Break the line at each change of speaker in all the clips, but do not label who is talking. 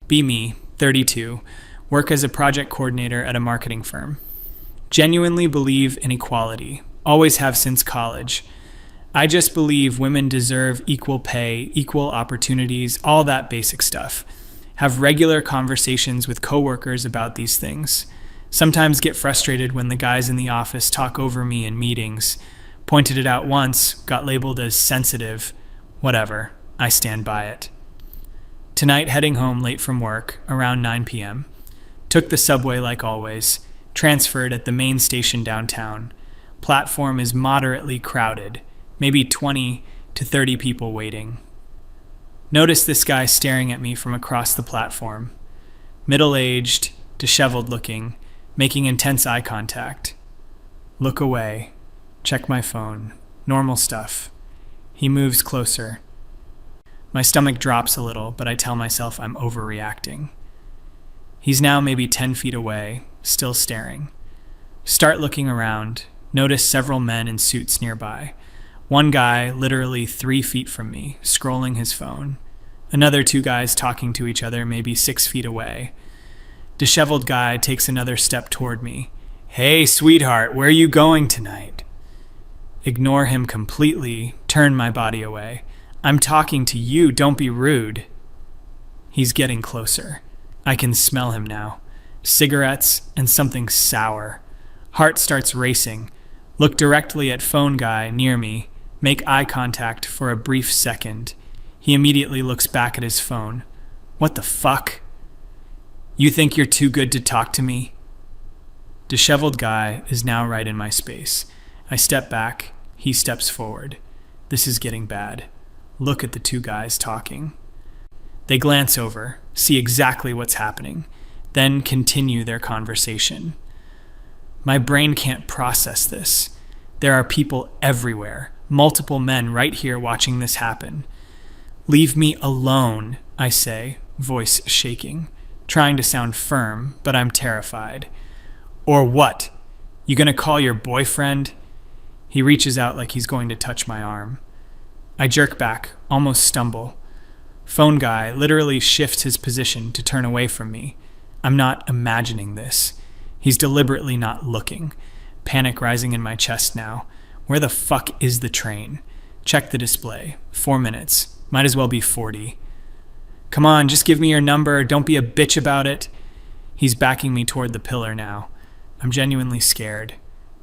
Be me, 32, work as a project coordinator at a marketing firm. Genuinely believe in equality, always have since college. I just believe women deserve equal pay, equal opportunities, all that basic stuff. Have regular conversations with coworkers about these things. Sometimes get frustrated when the guys in the office talk over me in meetings. Pointed it out once, got labeled as sensitive. Whatever, I stand by it. Tonight, heading home late from work, around 9 p.m. Took the subway like always, transferred at the main station downtown. Platform is moderately crowded. Maybe 20 to 30 people waiting. Notice this guy staring at me from across the platform. Middle-aged, disheveled looking, making intense eye contact. Look away. Check my phone. Normal stuff. He moves closer. My stomach drops a little, but I tell myself I'm overreacting. He's now maybe 10 feet away, still staring. Start looking around. Notice several men in suits nearby. One guy literally 3 feet from me, scrolling his phone. Another 2 guys talking to each other maybe 6 feet away. Disheveled guy takes another step toward me. Hey, sweetheart, where are you going tonight? Ignore him completely, turn my body away. I'm talking to you, don't be rude. He's getting closer. I can smell him now. Cigarettes and something sour. Heart starts racing. Look directly at phone guy near me. Make eye contact for a brief second. He immediately looks back at his phone. What the fuck? You think you're too good to talk to me? Disheveled guy is now right in my space. I step back. He steps forward. This is getting bad. Look at the 2 guys talking. They glance over, see exactly what's happening, then continue their conversation. My brain can't process this. There are people everywhere. Multiple men right here watching this happen. Leave me alone, I say, voice shaking, trying to sound firm, but I'm terrified. Or what? You gonna call your boyfriend? He reaches out like he's going to touch my arm. I jerk back, almost stumble. Phone guy literally shifts his position to turn away from me. I'm not imagining this. He's deliberately not looking. Panic rising in my chest now. Where the fuck is the train? Check the display. 4 minutes. Might as well be 40. Come on, just give me your number. Don't be a bitch about it. He's backing me toward the pillar now. I'm genuinely scared.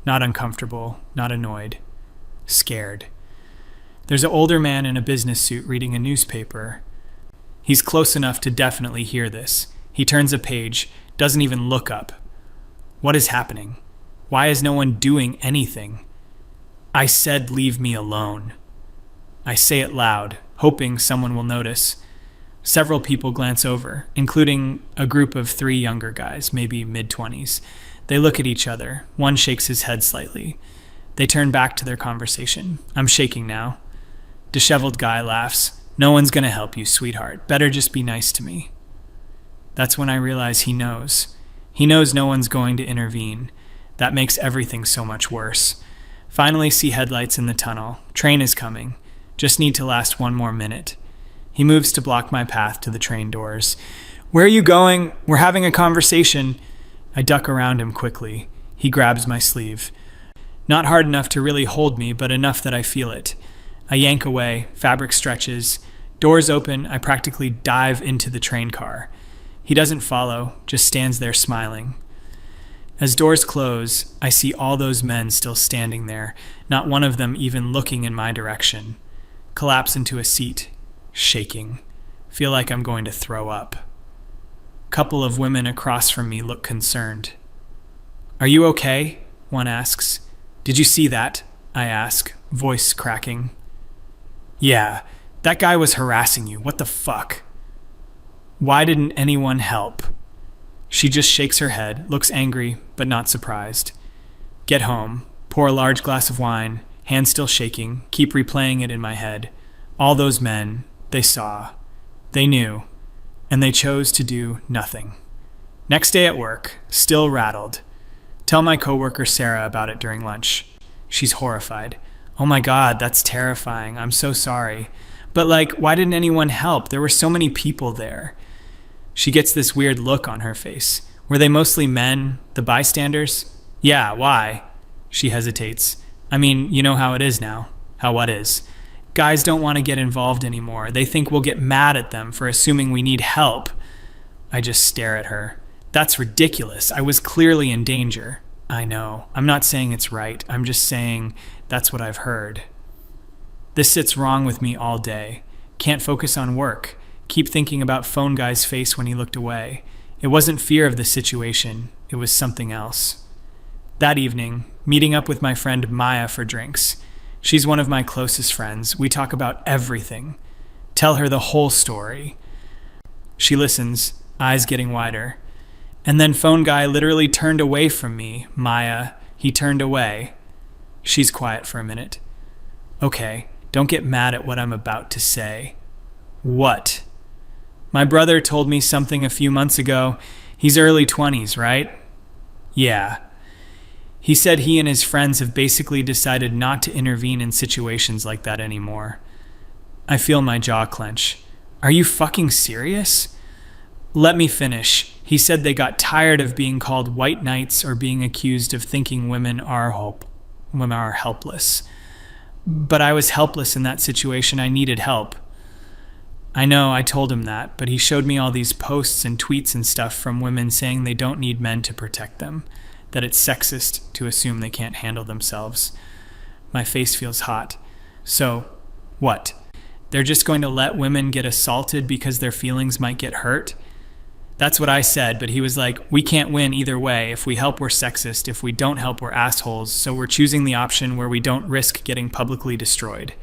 Not uncomfortable, not annoyed. Scared. There's an older man in a business suit reading a newspaper. He's close enough to definitely hear this. He turns a page, doesn't even look up. What is happening? Why is no one doing anything? I said leave me alone. I say it loud, hoping someone will notice. Several people glance over, including a group of 3 younger guys, maybe mid-20s. They look at each other. One shakes his head slightly. They turn back to their conversation. I'm shaking now. Disheveled guy laughs. No one's gonna help you, sweetheart. Better just be nice to me. That's when I realize he knows. He knows no one's going to intervene. That makes everything so much worse. Finally see headlights in the tunnel. Train is coming. Just need to last 1 more minute. He moves to block my path to the train doors. Where are you going? We're having a conversation. I duck around him quickly. He grabs my sleeve. Not hard enough to really hold me, but enough that I feel it. I yank away, fabric stretches. Doors open, I practically dive into the train car. He doesn't follow, just stands there smiling. As doors close, I see all those men still standing there, not one of them even looking in my direction. Collapse into a seat, shaking. Feel like I'm going to throw up. Couple of women across from me look concerned. Are you okay? One asks. Did you see that? I ask, voice cracking. Yeah, that guy was harassing you. What the fuck? Why didn't anyone help? She just shakes her head, looks angry, but not surprised. Get home, pour a large glass of wine, hand still shaking, keep replaying it in my head. All those men, they saw, they knew, and they chose to do nothing. Next day at work, still rattled. Tell my coworker Sarah about it during lunch. She's horrified. Oh my God, that's terrifying. I'm so sorry. But why didn't anyone help? There were so many people there. She gets this weird look on her face. Were they mostly men, the bystanders? Yeah, why? She hesitates. I mean, you know how it is now. How what is? Guys don't want to get involved anymore. They think we'll get mad at them for assuming we need help. I just stare at her. That's ridiculous. I was clearly in danger. I know. I'm not saying it's right. I'm just saying that's what I've heard. This sits wrong with me all day. Can't focus on work. Keep thinking about phone guy's face when he looked away. It wasn't fear of the situation. It was something else. That evening, meeting up with my friend Maya for drinks. She's one of my closest friends. We talk about everything. Tell her the whole story. She listens, eyes getting wider. And then phone guy literally turned away from me. Maya, he turned away. She's quiet for a minute. Okay, don't get mad at what I'm about to say. What? My brother told me something a few months ago. He's early 20s, right? Yeah. He said he and his friends have basically decided not to intervene in situations like that anymore. I feel my jaw clench. Are you fucking serious? Let me finish. He said they got tired of being called white knights or being accused of thinking women are helpless. But I was helpless in that situation. I needed help. I know, I told him that, but he showed me all these posts and tweets and stuff from women saying they don't need men to protect them, that it's sexist to assume they can't handle themselves. My face feels hot. So, what? They're just going to let women get assaulted because their feelings might get hurt? That's what I said, but he was like, we can't win either way. If we help, we're sexist. If we don't help, we're assholes. So we're choosing the option where we don't risk getting publicly destroyed.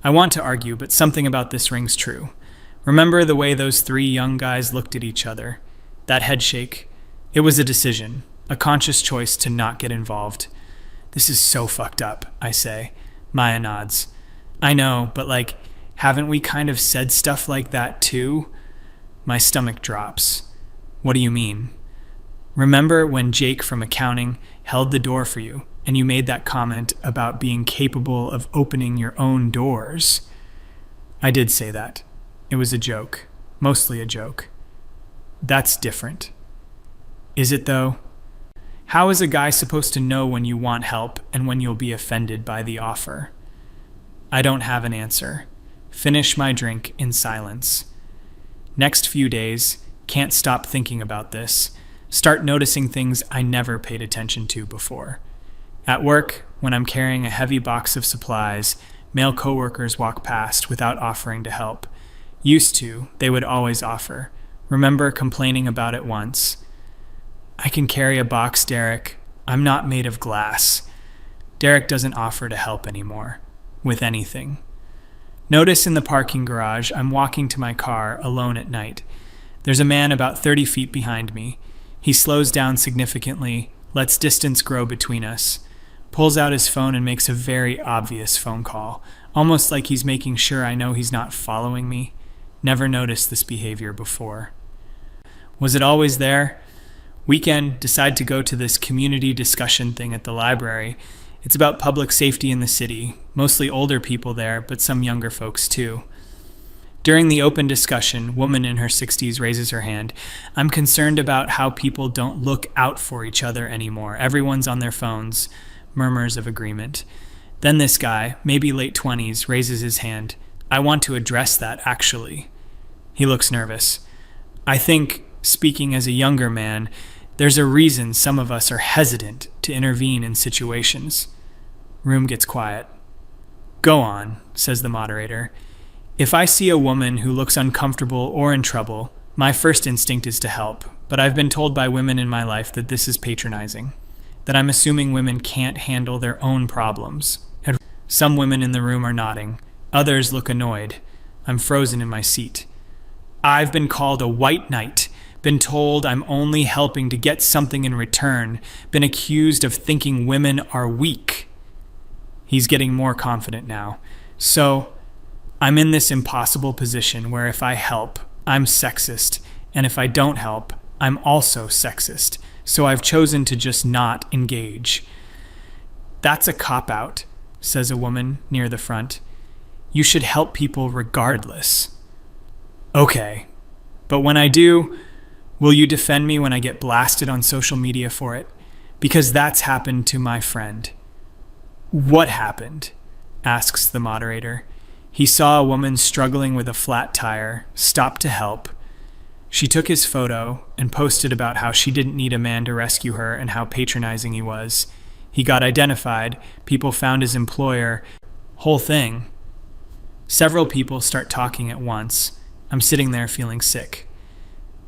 I want to argue, but something about this rings true. Remember the way those three young guys looked at each other? That head shake. It was a decision, a conscious choice to not get involved. This is so fucked up, I say. Maya nods. I know, but haven't we kind of said stuff like that too? My stomach drops. What do you mean? Remember when Jake from accounting held the door for you and you made that comment about being capable of opening your own doors? I did say that. It was a joke. Mostly a joke. That's different. Is it though? How is a guy supposed to know when you want help and when you'll be offended by the offer? I don't have an answer. Finish my drink in silence. Next few days, can't stop thinking about this. Start noticing things I never paid attention to before. At work, when I'm carrying a heavy box of supplies, male coworkers walk past without offering to help. Used to, they would always offer. Remember complaining about it once. I can carry a box, Derek. I'm not made of glass. Derek doesn't offer to help anymore. With anything. Notice in the parking garage, I'm walking to my car alone at night. There's a man about 30 feet behind me. He slows down significantly, lets distance grow between us, pulls out his phone and makes a very obvious phone call, almost like he's making sure I know he's not following me. Never noticed this behavior before. Was it always there? Weekend, decide to go to this community discussion thing at the library. It's about public safety in the city, mostly older people there, but some younger folks too. During the open discussion, woman in her 60s raises her hand. I'm concerned about how people don't look out for each other anymore. Everyone's on their phones. Murmurs of agreement. Then this guy, maybe late 20s, raises his hand. I want to address that, actually. He looks nervous. I think, speaking as a younger man, there's a reason some of us are hesitant to intervene in situations. Room gets quiet. Go on, says the moderator. If I see a woman who looks uncomfortable or in trouble, my first instinct is to help, but I've been told by women in my life that this is patronizing, that I'm assuming women can't handle their own problems. And some women in the room are nodding. Others look annoyed. I'm frozen in my seat. I've been called a white knight. Been told I'm only helping to get something in return, been accused of thinking women are weak. He's getting more confident now. So, I'm in this impossible position where if I help, I'm sexist, and if I don't help, I'm also sexist. So I've chosen to just not engage. That's a cop-out, says a woman near the front. You should help people regardless. Okay. But when I do, will you defend me when I get blasted on social media for it? Because that's happened to my friend. What happened? Asks the moderator. He saw a woman struggling with a flat tire, stopped to help. She took his photo and posted about how she didn't need a man to rescue her and how patronizing he was. He got identified, people found his employer, whole thing. Several people start talking at once. I'm sitting there feeling sick.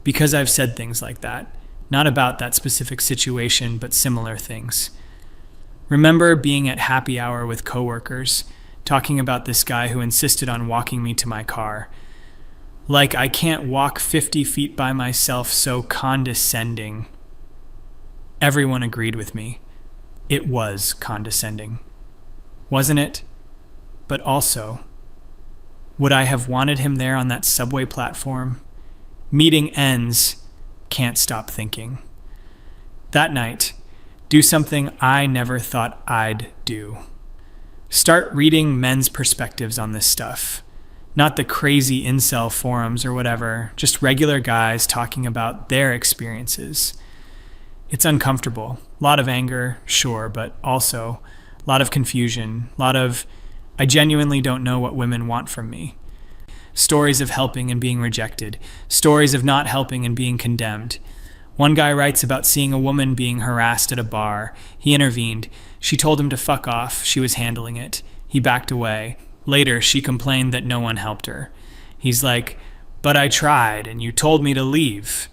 Because I've said things like that. Not about that specific situation, but similar things. Remember being at happy hour with coworkers, talking about this guy who insisted on walking me to my car. Like I can't walk 50 feet by myself, so condescending. Everyone agreed with me. It was condescending. Wasn't it? But also, would I have wanted him there on that subway platform? Meeting ends, can't stop thinking. That night, do something I never thought I'd do. Start reading men's perspectives on this stuff. Not the crazy incel forums or whatever, just regular guys talking about their experiences. It's uncomfortable. A lot of anger, sure, but also a lot of confusion, a lot of, I genuinely don't know what women want from me. Stories of helping and being rejected. Stories of not helping and being condemned. One guy writes about seeing a woman being harassed at a bar. He intervened. She told him to fuck off. She was handling it. He backed away. Later, she complained that no one helped her. He's like, "But I tried, and you told me to leave."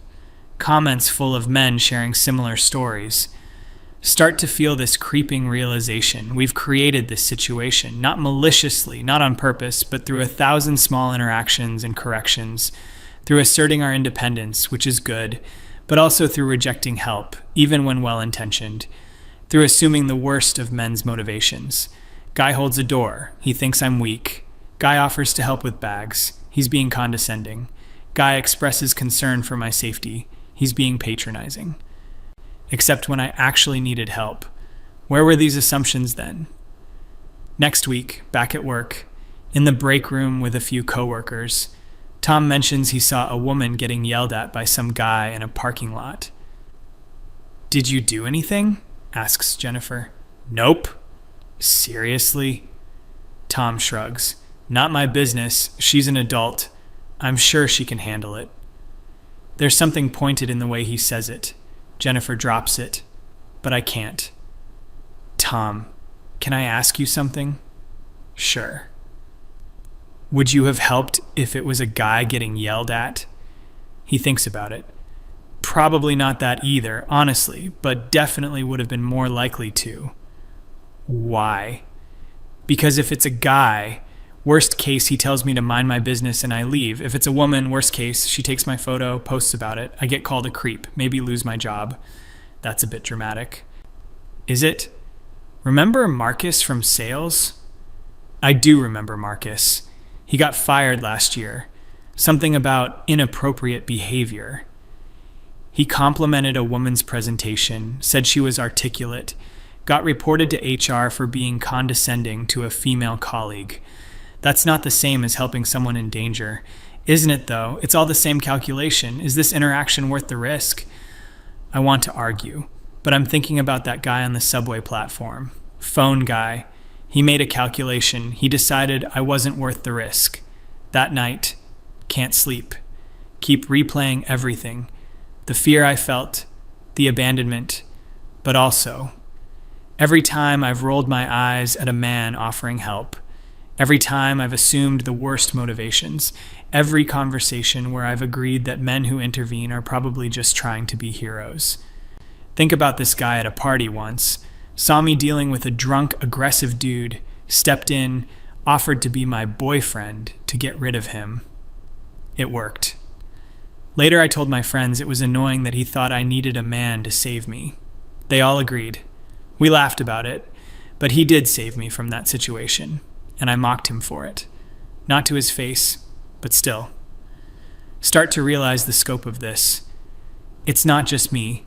Comments full of men sharing similar stories. Start to feel this creeping realization. We've created this situation, not maliciously, not on purpose, but through 1,000 small interactions and corrections, through asserting our independence, which is good, but also through rejecting help, even when well-intentioned, through assuming the worst of men's motivations. Guy holds a door. He thinks I'm weak. Guy offers to help with bags. He's being condescending. Guy expresses concern for my safety. He's being patronizing. Except when I actually needed help. Where were these assumptions then? Next week, back at work, in the break room with a few coworkers, Tom mentions he saw a woman getting yelled at by some guy in a parking lot. "Did you do anything?" asks Jennifer. "Nope." "Seriously?" Tom shrugs. "Not my business. She's an adult. I'm sure she can handle it." There's something pointed in the way he says it. Jennifer drops it. "But I can't." "Tom, can I ask you something?" "Sure." "Would you have helped if it was a guy getting yelled at?" He thinks about it. "Probably not that either, honestly, but definitely would have been more likely to." "Why?" "Because if it's a guy, worst case, he tells me to mind my business and I leave. If it's a woman, worst case, she takes my photo, posts about it. I get called a creep, maybe lose my job." That's a bit dramatic. "Is it? Remember Marcus from sales?" I do remember Marcus. He got fired last year. Something about inappropriate behavior. He complimented a woman's presentation, said she was articulate, got reported to HR for being condescending to a female colleague. That's not the same as helping someone in danger. Isn't it, though? It's all the same calculation. Is this interaction worth the risk? I want to argue, but I'm thinking about that guy on the subway platform. Phone guy. He made a calculation. He decided I wasn't worth the risk. That night, can't sleep. Keep replaying everything. The fear I felt, the abandonment, but also, every time I've rolled my eyes at a man offering help, every time I've assumed the worst motivations, every conversation where I've agreed that men who intervene are probably just trying to be heroes. Think about this guy at a party once, saw me dealing with a drunk, aggressive dude, stepped in, offered to be my boyfriend to get rid of him. It worked. Later I told my friends it was annoying that he thought I needed a man to save me. They all agreed. We laughed about it, but he did save me from that situation, and I mocked him for it. Not to his face, but still. Start to realize the scope of this. It's not just me.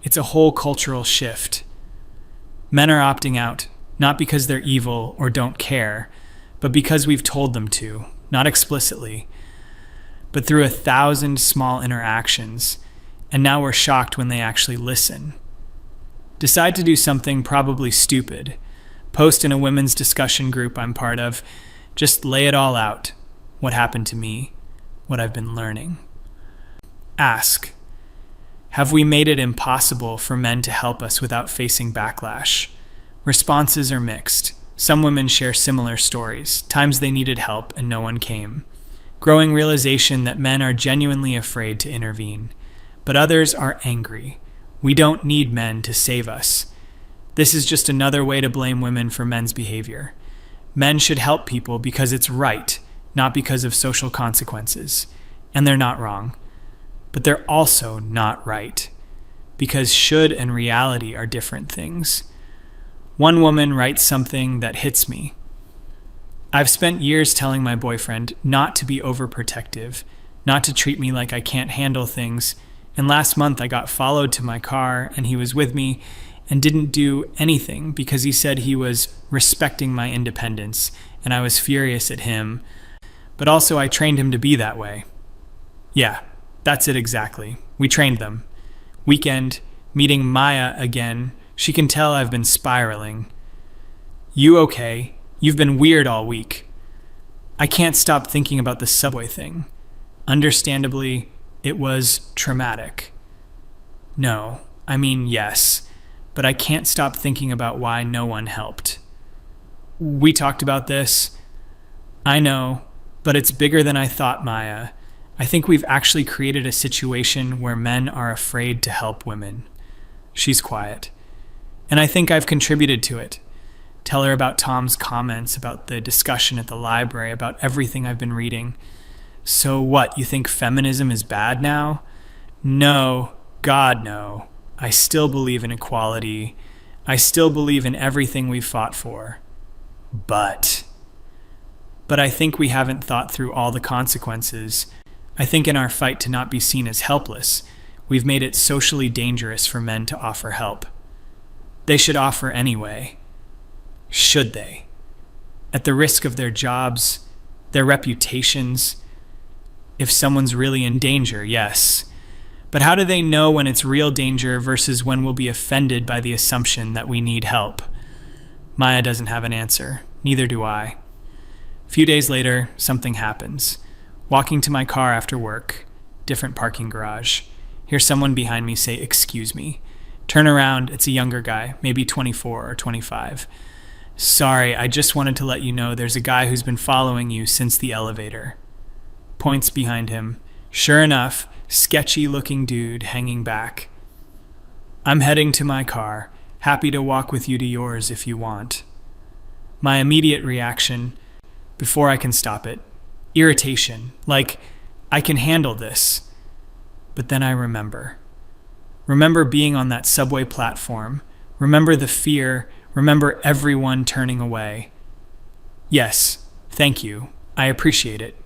It's a whole cultural shift. Men are opting out, not because they're evil or don't care, but because we've told them to, not explicitly. but through 1,000 small interactions, and now we're shocked when they actually listen. Decide to do something probably stupid. Post in a women's discussion group I'm part of. Just lay it all out. What happened to me? What I've been learning. Ask, have we made it impossible for men to help us without facing backlash? Responses are mixed. Some women share similar stories, times they needed help and no one came. Growing realization that men are genuinely afraid to intervene. But others are angry. We don't need men to save us. This is just another way to blame women for men's behavior. Men should help people because it's right, not because of social consequences. And they're not wrong. But they're also not right. Because should and reality are different things. One woman writes something that hits me. I've spent years telling my boyfriend not to be overprotective, not to treat me like I can't handle things, and last month I got followed to my car and he was with me and didn't do anything because he said he was respecting my independence, and I was furious at him, but also I trained him to be that way. Yeah, that's it exactly. We trained them. Weekend, meeting Maya again, she can tell I've been spiraling. You okay? You've been weird all week. I can't stop thinking about the subway thing. Understandably, it was traumatic. No, I mean yes, but I can't stop thinking about why no one helped. We talked about this. I know, but it's bigger than I thought, Maya. I think we've actually created a situation where men are afraid to help women. She's quiet. And I think I've contributed to it. Tell her about Tom's comments, about the discussion at the library, about everything I've been reading. So what, you think feminism is bad now? No, God no. I still believe in equality. I still believe in everything we've fought for. But I think we haven't thought through all the consequences. I think in our fight to not be seen as helpless, we've made it socially dangerous for men to offer help. They should offer anyway. Should they? At the risk of their jobs, their reputations. If someone's really in danger, yes. But how do they know when it's real danger versus when we'll be offended by the assumption that we need help? Maya doesn't have an answer. Neither do I. A few days later, something happens. Walking to my car after work, different parking garage. Hear someone behind me say, "Excuse me." Turn around, it's a younger guy, maybe 24 or 25. "Sorry, I just wanted to let you know there's a guy who's been following you since the elevator." Points behind him. Sure enough, sketchy-looking dude hanging back. "I'm heading to my car. Happy to walk with you to yours if you want." My immediate reaction, before I can stop it, irritation, like, I can handle this. But then I remember. Remember being on that subway platform. Remember the fear. Remember everyone turning away. "Yes, thank you. I appreciate it."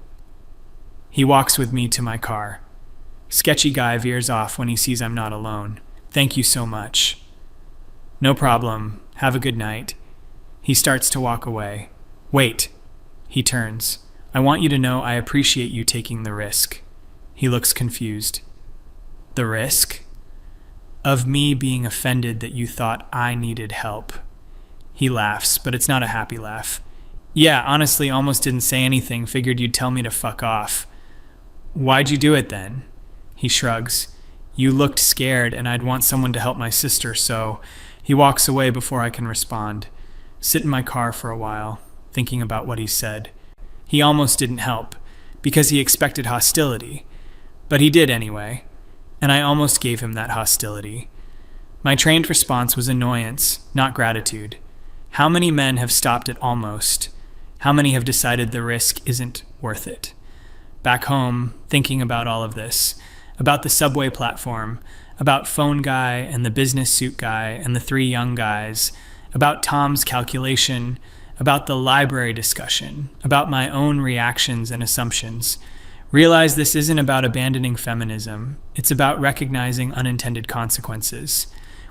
He walks with me to my car. Sketchy guy veers off when he sees I'm not alone. "Thank you so much." "No problem. Have a good night." He starts to walk away. "Wait." He turns. "I want you to know I appreciate you taking the risk." He looks confused. "The risk?" "Of me being offended that you thought I needed help." He laughs, but it's not a happy laugh. "Yeah, honestly, almost didn't say anything. Figured you'd tell me to fuck off." "Why'd you do it then?" He shrugs. "You looked scared and I'd want someone to help my sister, so..." He walks away before I can respond. Sit in my car for a while, thinking about what he said. He almost didn't help, because he expected hostility. But he did anyway, and I almost gave him that hostility. My trained response was annoyance, not gratitude. How many men have stopped at almost? How many have decided the risk isn't worth it? Back home, thinking about all of this, about the subway platform, about phone guy and the business suit guy and the 3 young guys, about Tom's calculation, about the library discussion, about my own reactions and assumptions. Realize this isn't about abandoning feminism. It's about recognizing unintended consequences.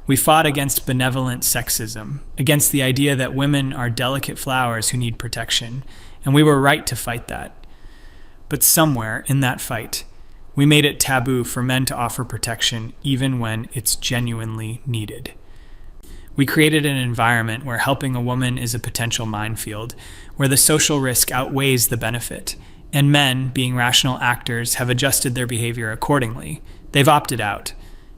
We fought against benevolent sexism, against the idea that women are delicate flowers who need protection, and we were right to fight that. But somewhere in that fight, we made it taboo for men to offer protection even when it's genuinely needed. We created an environment where helping a woman is a potential minefield, where the social risk outweighs the benefit, and men, being rational actors, have adjusted their behavior accordingly. They've opted out,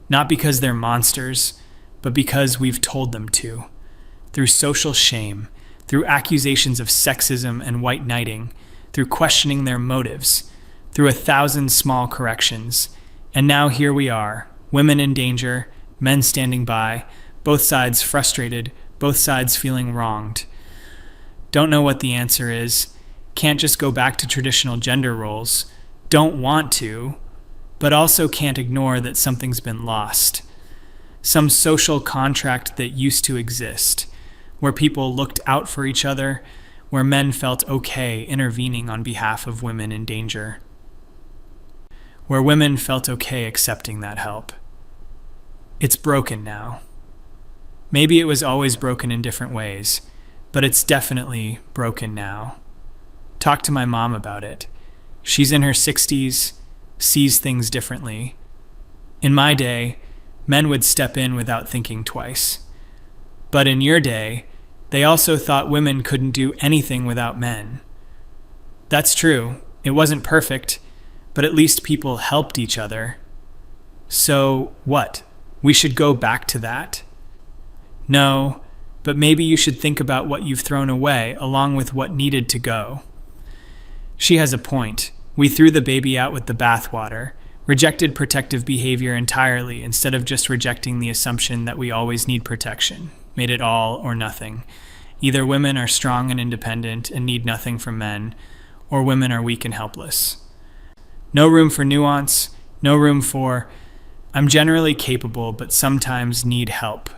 not because they're monsters, but because we've told them to. Through social shame, through accusations of sexism and white knighting, through questioning their motives, through 1,000 small corrections. And now here we are, women in danger, men standing by, both sides frustrated, both sides feeling wronged. Don't know what the answer is, can't just go back to traditional gender roles, don't want to, but also can't ignore that something's been lost. Some social contract that used to exist, where people looked out for each other, where men felt okay intervening on behalf of women in danger, where women felt okay accepting that help. It's broken now. Maybe it was always broken in different ways, but it's definitely broken now. Talk to my mom about it. She's in her 60s, sees things differently. In my day, men would step in without thinking twice. But in your day, they also thought women couldn't do anything without men. That's true. It wasn't perfect, but at least people helped each other. So what? We should go back to that? No, but maybe you should think about what you've thrown away along with what needed to go. She has a point. We threw the baby out with the bathwater, rejected protective behavior entirely instead of just rejecting the assumption that we always need protection. Made it all or nothing. Either women are strong and independent and need nothing from men, or women are weak and helpless. No room for nuance, no room for, I'm generally capable but sometimes need help.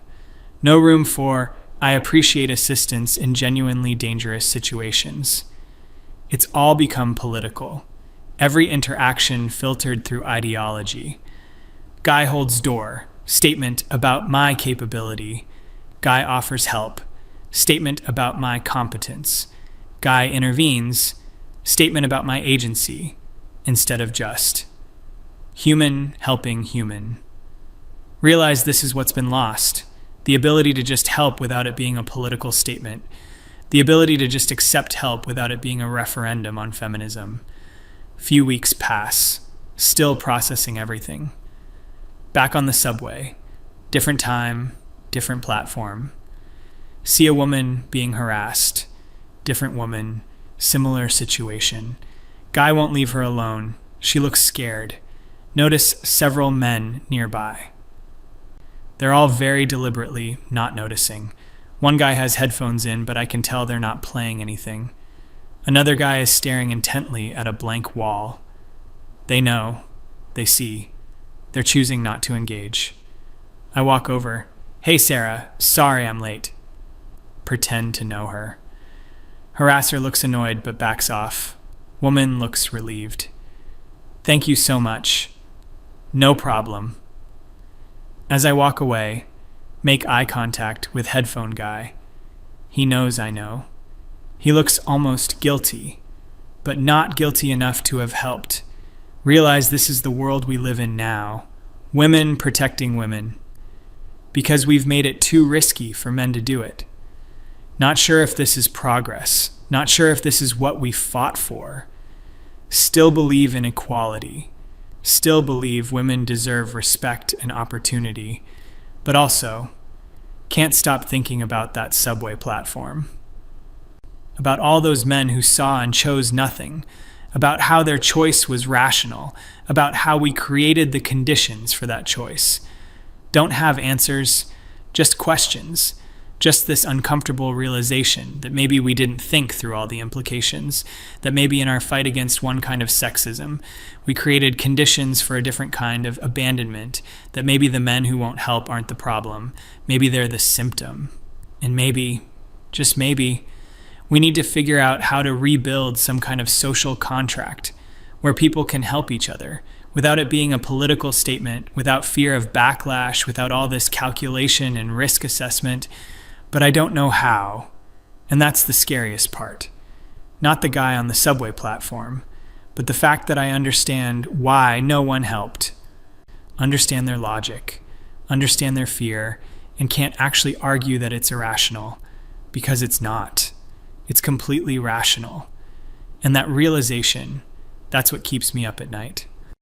No room for, I appreciate assistance in genuinely dangerous situations. It's all become political. Every interaction filtered through ideology. Guy holds door, statement about my capability. Guy offers help, statement about my competence. Guy intervenes, statement about my agency, instead of just. Human helping human. Realize this is what's been lost. The ability to just help without it being a political statement. The ability to just accept help without it being a referendum on feminism. Few weeks pass, still processing everything. Back on the subway. Different time, different platform. See a woman being harassed. Different woman, similar situation. Guy won't leave her alone. She looks scared. Notice several men nearby. They're all very deliberately not noticing. One guy has headphones in, but I can tell they're not playing anything. Another guy is staring intently at a blank wall. They know. They see. They're choosing not to engage. I walk over. Hey, Sarah. Sorry I'm late. Pretend to know her. Harasser looks annoyed but backs off. Woman looks relieved. Thank you so much. No problem. As I walk away, make eye contact with headphone guy. He knows I know. He looks almost guilty, but not guilty enough to have helped. Realize this is the world we live in now. Women protecting women. Because we've made it too risky for men to do it. Not sure if this is progress. Not sure if this is what we fought for. Still believe in equality. Still believe women deserve respect and opportunity. But also, can't stop thinking about that subway platform. About all those men who saw and chose nothing. About how their choice was rational. About how we created the conditions for that choice. Don't have answers, just questions. Just this uncomfortable realization that maybe we didn't think through all the implications, that maybe in our fight against one kind of sexism, we created conditions for a different kind of abandonment, that maybe the men who won't help aren't the problem, maybe they're the symptom. And maybe, just maybe, we need to figure out how to rebuild some kind of social contract where people can help each other, without it being a political statement, without fear of backlash, without all this calculation and risk assessment. But I don't know how, and that's the scariest part. Not the guy on the subway platform, But the fact that I understand why no one helped, understand their logic, understand their fear, and can't actually argue that it's irrational, because it's not. It's completely rational. And that realization, that's what keeps me up at night.